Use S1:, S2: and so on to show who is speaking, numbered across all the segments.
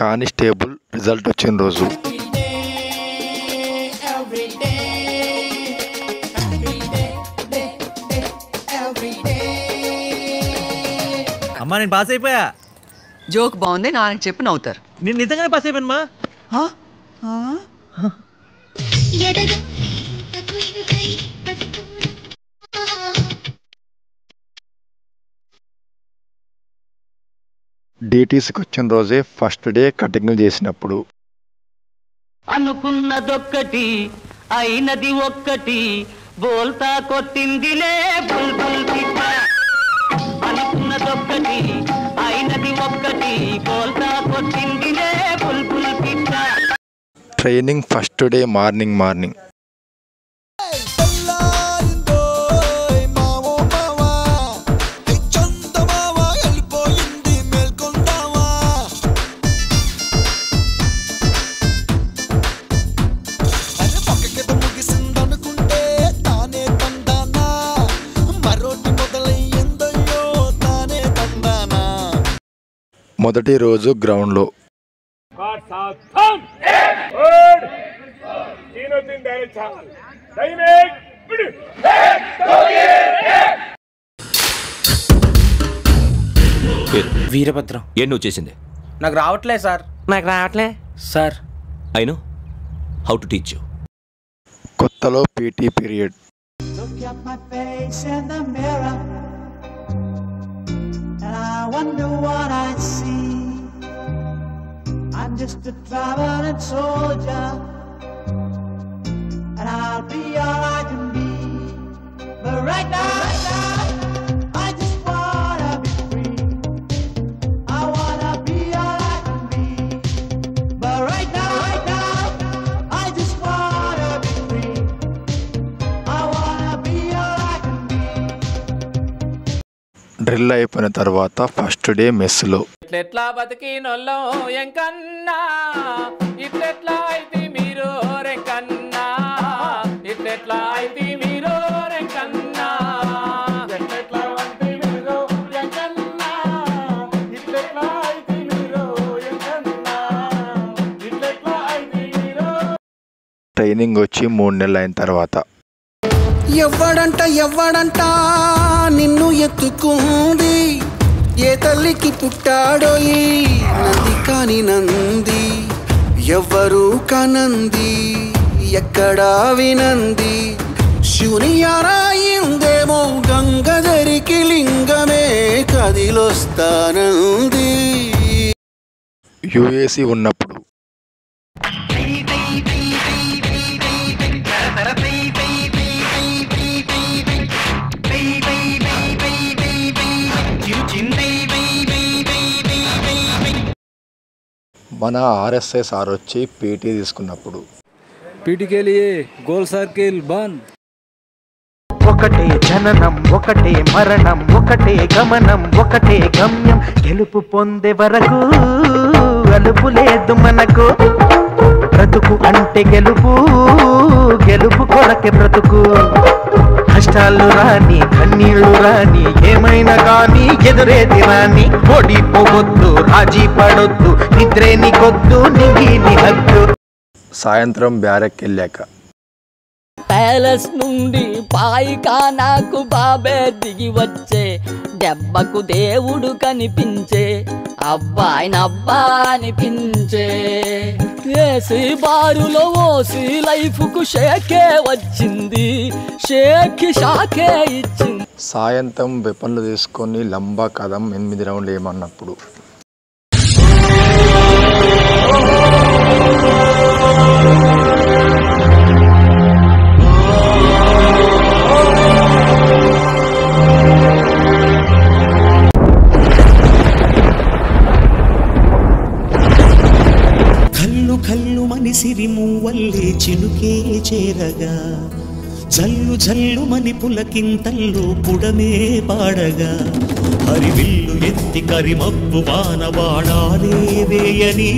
S1: Constable result వచ్చిన రోజు.
S2: అమ్మా నేను పాస్ అయిపోయా.
S3: జోక్ బాగుంది, నాన్నకి చెప్పి నవ్వుతారు.
S2: నేను నిజంగానే పాస్ అయిపోయాను.
S1: DTCకి వచ్చిన రోజే ఫస్ట్ డే కటింగ్ చేసినప్పుడు.
S4: అనుకున్నదొక్కటి అయినది ఒక్కటి బోల్తా కొట్టిందిలే బుల్బుల్ పిట్ట. అనుకున్నదొక్కటి అయినది ఒక్కటి బోల్తా కొట్టిందిలే బుల్బుల్ పిట్ట.
S1: Training first day morning. మొదటి రోజు గ్రౌండ్లో.
S5: వీరభద్రం
S6: ఏం నువ్వు చేసింది?
S5: నాకు రావట్లే sir. Sir
S6: I know how to teach you.
S1: కొత్తలో PT period.
S7: Wonder what I see. I'm just a traveling soldier, and I'll be all I can be. But right now, I just wanna be free. I wanna be all I can be. But right now, I just wanna be free. I wanna be all I can be.
S1: Drill అయిపోయిన తర్వాత first day మెస్లో.
S5: ఎట్లా బతికినోళ్ళో ఎంకన్నా ఇట్లెట్లా అయితే మీరు రెక్కన్నా ఇట్లెట్లా అయితే మీరు రెక్కన్నా ఎట్లెట్లా అయితే మీరు ఎంకన్నా ఇట్లెట్లా అయితే మీరు ఎంకన్నా ఇట్లెట్లా అయితే మీరు.
S1: ట్రైనింగ్ వచ్చి 3 నెలలు అయిన తర్వాత.
S8: ఎవ్వడంట నిన్ను ఎత్తుకుంది, ఏ తల్లికి పుట్టాడో ఈ నంది కాని నంది, ఎవ్వరూ కనంది ఎక్కడా వినంది, శివుని ఆరాయిందేమో గంగధరికి లింగమే కదిలొస్తానంది.
S1: UAC ఉన్నప్పుడు. మన RSI సార్ వచ్చి PT తీసుకున్నప్పుడు.
S9: PT के लिए गोल सर्किल बंद.
S4: ఒకటే జననం ఒకటే మరణం ఒకటే గమనం ఒకటే గమ్యం, గెలుపు పొందే వరకు అలుపు లేదు మనకు. బ్రతుకు అంటే గెలుపు, గెలుపు కొరకే బ్రతుకు. కష్టాలు రాని కన్నీళ్లు రాని ఏమైనా కానీ ఎదురేది రాని, ఓడిపోవద్దు రాజీ పడొద్దు నిద్రే నీకొద్దు నీ హద్దు.
S1: సాయంత్రం బ్యారెక్ వెళ్ళాక.
S10: ప్యాలెస్ నుండి పాయిఖానాకు బాబే దిగి వచ్చే, దెబ్బకు దేవుడు కనిపించే, అబ్బాయినబ్బా అనిపించే. ఏసీ బారులో ఓసి లైఫ్కు షేకే వచ్చింది, షేక్ షాకే ఇచ్చింది.
S1: సాయంత్రం వెపన్లు తీసుకొని లంబా కదం 8 రౌండ్లు ఏమన్నప్పుడు.
S11: కల్లు మనిసిరి మూవల్లే చినుకే చేరగా, జల్లు జల్లు మని పులకింతల్లో పుడమే పాడగా, హరివిల్లు ఎత్తి కరిమబ్బు వానవాడాలే వేయని,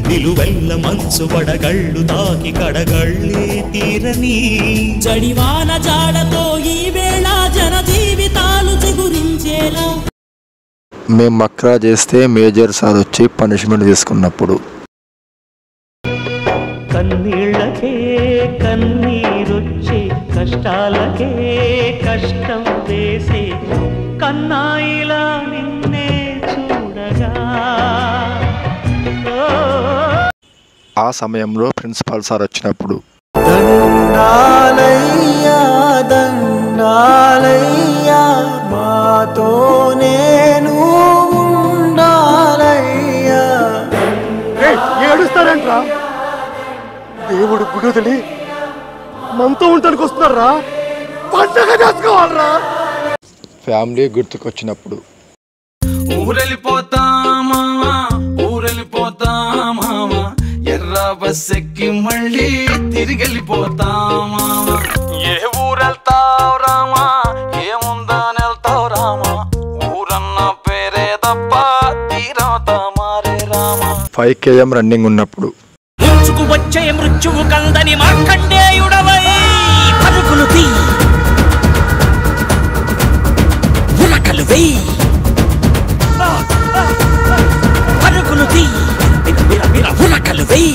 S11: నిలువెల్ల మంచు పడగళ్ళు తాకి కడగళ్ళే తీరని, జడివాన జాడతో ఈ వేళ జన జీవితాలు చిగురించేలా.
S1: మేము మక్రా చేస్తే మేజర్ సార్ వచ్చి పనిష్మెంట్ తీసుకున్నప్పుడు.
S11: కన్నీళ్ళకే కన్నీరొచ్చే కష్టాలకే కష్టం వేసే కన్నాయిలా నిన్నే చూడగా.
S1: ఆ సమయంలో ప్రిన్సిపాల్ సార్ వచ్చినప్పుడు
S7: దండాలయ్యా దండాలయ్యా మాతో నేను ఉండాలయ్యా.
S12: ఏడుస్తారంట్రా, దేవుడు గుడి వదిలి మనతో ఉండడానికి వస్తున్నారా, పండగ చేసుకోవాలరా.
S1: ఫ్యామిలీ గుర్తుకొచ్చినప్పుడు
S13: ఊరెళ్ళిపోతామా ఊరెళ్ళిపోతామా ఎర్ర బస్ ఎక్కి మళ్ళీ తిరిగెళ్ళిపోతామా. ఏ ఊరెళ్తావు రామా ఏముందని వెళ్తావు రామా, ఊరన్న పేరే తప్ప తీరవుతా మారే రామా.
S1: 5 km రన్నింగ్ ఉన్నప్పుడు
S10: ముచ్చుకు వచ్చే మృత్యువు కందని మార్కండేయుడవై పరుగులు తీ ఉరకలు వెయ్యి పరుగులు తీ ఉరకలు వెయ్యి.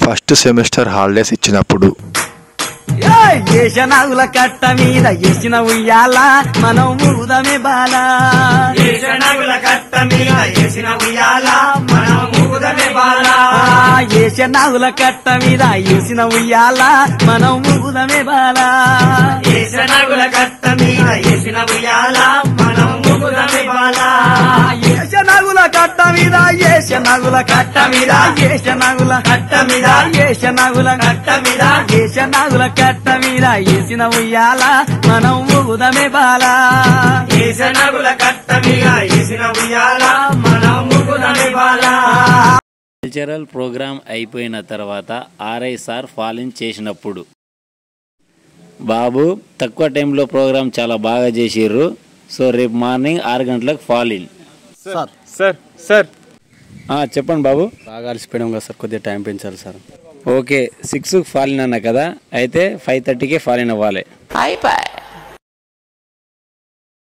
S1: ఫస్ట్ సెమిస్టర్ హాలిడేస్ ఇచ్చినప్పుడు
S7: ఏషనాగుల కట్ట మీద ఏసిన ఉయ్యాల మనం ఊదమే బాల. ఏషనాగుల కట్ట మీద ఏసిన ఉయ్యాల మనం ఊదమే బాల. ఏషనాగుల కట్ట మీద ఏసిన ఉయ్యాల మనం ఊదమే బాల. ఏషనాగుల కట్ట మీద ఏసిన ఉయ్యాల మనం ఊదమే బాల. ఏషనాగుల కట్ట మీద ఏషనాగుల కట్ట మీద ఏషనాగుల కట్ట మీద ఏషనాగుల కట్ట మీద ఏషనాగుల కట్ట మీద ఏసిన ఉయ్యాల మనం ఊదమే బాల. ఏషనాగుల కట్ట మీద ఏసిన ఉయ్యాల మనం ఊదమే బాల.
S14: కల్చరల్ ప్రోగ్రామ్ అయిపోయిన తర్వాత ఆర్ఐ సార్ ఫాలిన్ చేసినప్పుడు, బాబు తక్కువ టైంలో ప్రోగ్రామ్ చాలా బాగా చేసిర్రు, సో రేపు మార్నింగ్ 6 గంటలకు ఫాలిన్.
S12: సార్ సార్ సార్
S14: చెప్పండి బాబు.
S9: బాగా అలసిపోయాం కదా సార్, కొద్దిగా టైం పెంచాలి సార్.
S14: ఓకే 6కి ఫాలిన్ అన్నా కదా, అయితే 5:30కే ఫాలిన్ అవ్వాలి.
S3: అయిపోయి